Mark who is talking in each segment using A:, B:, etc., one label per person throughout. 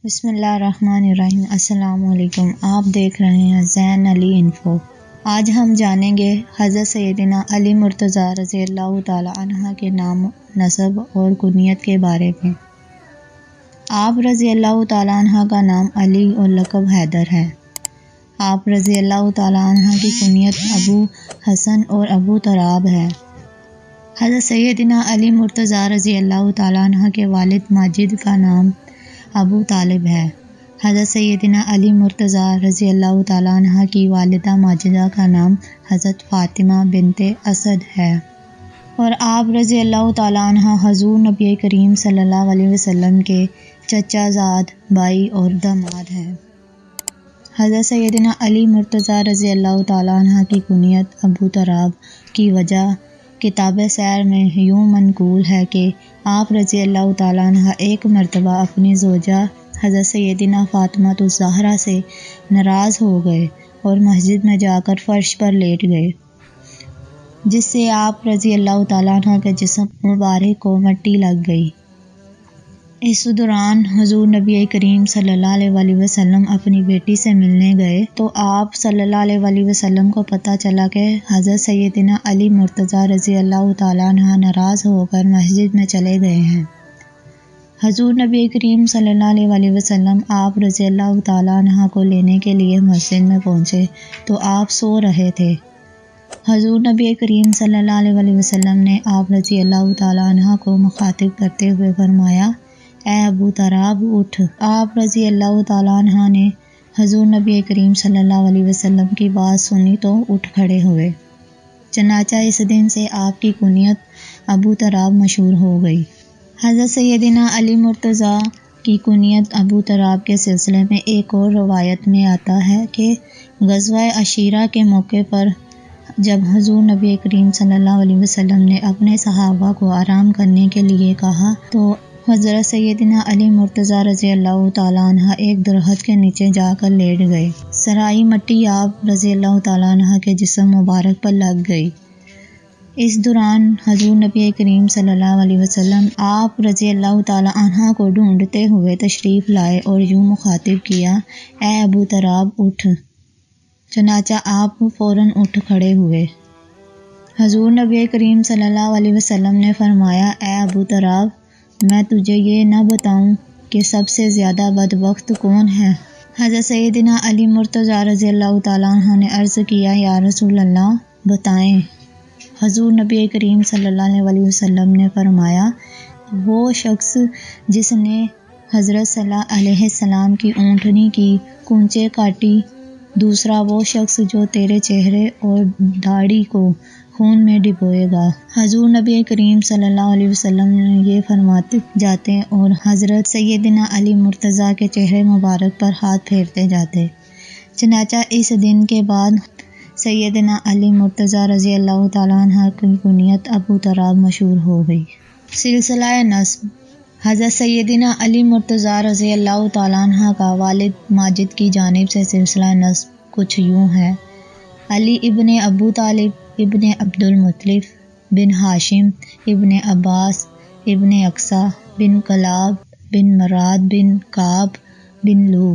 A: بسم اللہ الرحمن الرحیم۔ السلام علیکم، آپ دیکھ رہے ہیں زین علی انفو۔ آج ہم جانیں گے حضرت سیدنا علی مرتضیٰ رضی اللہ تعالی عنہ کے نام، نسب اور کنیت کے بارے میں۔ آپ رضی اللہ تعالی عنہ کا نام علی اور لقب حیدر ہے۔ آپ رضی اللہ تعالی عنہ کی کنیت ابو حسن اور ابو تراب ہے۔ حضرت سیدنا علی مرتضیٰ رضی اللہ تعالی عنہ کے والد ماجد کا نام ابو طالب ہے۔ حضرت سیدنا علی مرتضیٰ رضی اللہ تعالی عنہ کی والدہ ماجدہ کا نام حضرت فاطمہ بنت اسد ہے، اور آپ رضی اللہ تعالی عنہ حضور نبی کریم صلی اللہ علیہ وسلم کے چچا زاد، بھائی اور داماد ہیں۔ حضرت سیدنا علی مرتضیٰ رضی اللہ تعالی عنہ کی کنیت ابو تراب کی وجہ کتاب سیر میں یوں منقول ہے کہ آپ رضی اللہ تعالی عنہ ایک مرتبہ اپنی زوجہ حضرت سیدنا فاطمہ الزہرا سے ناراض ہو گئے اور مسجد میں جا کر فرش پر لیٹ گئے، جس سے آپ رضی اللہ تعالی عنہ کے جسم مبارک کو مٹی لگ گئی۔ اس دوران حضور نبی کریم صلی اللہ علیہ وسلم اپنی بیٹی سے ملنے گئے تو آپ صلی اللہ علیہ وسلم کو پتہ چلا کہ حضرت سیدنا علی مرتضیٰ رضی اللہ تعالی عنہ ناراض ہو کر مسجد میں چلے گئے ہیں۔ حضور نبی کریم صلی اللہ علیہ وسلم آپ رضی اللہ تعالی عنہ کو لینے کے لیے مسجد میں پہنچے تو آپ سو رہے تھے۔ حضور نبی کریم صلی اللہ علیہ وسلم نے آپ رضی اللہ تعالی عنہ کو مخاطب کرتے ہوئے فرمایا، اے ابو تراب اٹھ۔ آپ رضی اللہ تعالی عنہ نے حضور نبی کریم صلی اللہ علیہ وسلم کی بات سنی تو اٹھ کھڑے ہوئے، چنانچہ اس دن سے آپ کی کنیت ابو تراب مشہور ہو گئی۔ حضرت سیدنا علی مرتضیٰ کی کنیت ابو تراب کے سلسلے میں ایک اور روایت میں آتا ہے کہ غزوہ عشیرہ کے موقع پر جب حضور نبی کریم صلی اللہ علیہ وسلم نے اپنے صحابہ کو آرام کرنے کے لیے کہا تو حضرت سیدنا علی مرتضیٰ رضی اللہ تعالی عنہ ایک درخت کے نیچے جا کر لیٹ گئے۔ سرائی مٹی آپ رضی اللہ تعالی عنہ کے جسم مبارک پر لگ گئی۔ اس دوران حضور نبی کریم صلی اللہ علیہ وسلم آپ رضی اللہ تعالی عنہ کو ڈھونڈتے ہوئے تشریف لائے اور یوں مخاطب کیا، اے ابو تراب اٹھ۔ چنانچہ آپ فوراً اٹھ کھڑے ہوئے۔ حضور نبی کریم صلی اللہ علیہ وسلم نے فرمایا، اے ابو تراب، میں تجھے یہ نہ بتاؤں کہ سب سے زیادہ بدبخت کون ہے؟ حضرت سیدنا علی مرتضیٰ رضی اللہ تعالی عنہ نے عرض کیا، یا رسول اللہ بتائیں۔ حضور نبی کریم صلی اللہ علیہ وسلم نے فرمایا، وہ شخص جس نے حضرت صلی علیہ السلام کی اونٹنی کی کونچیں کاٹی، دوسرا وہ شخص جو تیرے چہرے اور داڑھی کو خون میں ڈبوئے گا۔ حضور نبی کریم صلی اللہ علیہ وسلم یہ فرماتے جاتے اور حضرت سیدنا علی مرتضیٰ کے چہرے مبارک پر ہاتھ پھیرتے جاتے۔ چنانچہ اس دن کے بعد سیدنا علی مرتضیٰ رضی اللہ تعالی عنہ کی کنیت ابو تراب مشہور ہو گئی۔ سلسلہ نسب۔ حضرت سیدنا علی مرتضیٰ رضی اللہ تعالی عنہ کا والد ماجد کی جانب سے سلسلہ نسب کچھ یوں ہے: علی ابن ابو طالب ابن عبد المطلب بن ہاشم ابن عباس ابن اقصی بن کلاب بن مراد بن کعب بن لو۔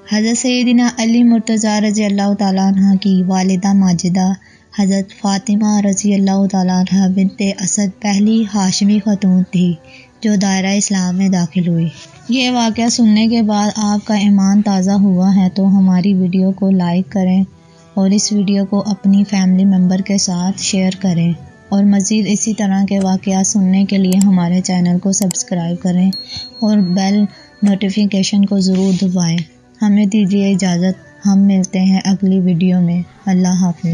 A: حضرت سیدنا علی مرتضیٰ رضی اللہ تعالی عنہ کی والدہ ماجدہ حضرت فاطمہ رضی اللہ تعالی عنہ بنت اسد پہلی ہاشمی خاتون تھی جو دائرہ اسلام میں داخل ہوئی۔ یہ واقعہ سننے کے بعد آپ کا ایمان تازہ ہوا ہے تو ہماری ویڈیو کو لائک کریں اور اس ویڈیو کو اپنی فیملی ممبر کے ساتھ شیئر کریں، اور مزید اسی طرح کے واقعات سننے کے لیے ہمارے چینل کو سبسکرائب کریں اور بیل نوٹیفیکیشن کو ضرور دبائیں۔ ہمیں دیجیے اجازت، ہم ملتے ہیں اگلی ویڈیو میں۔ اللہ حافظ۔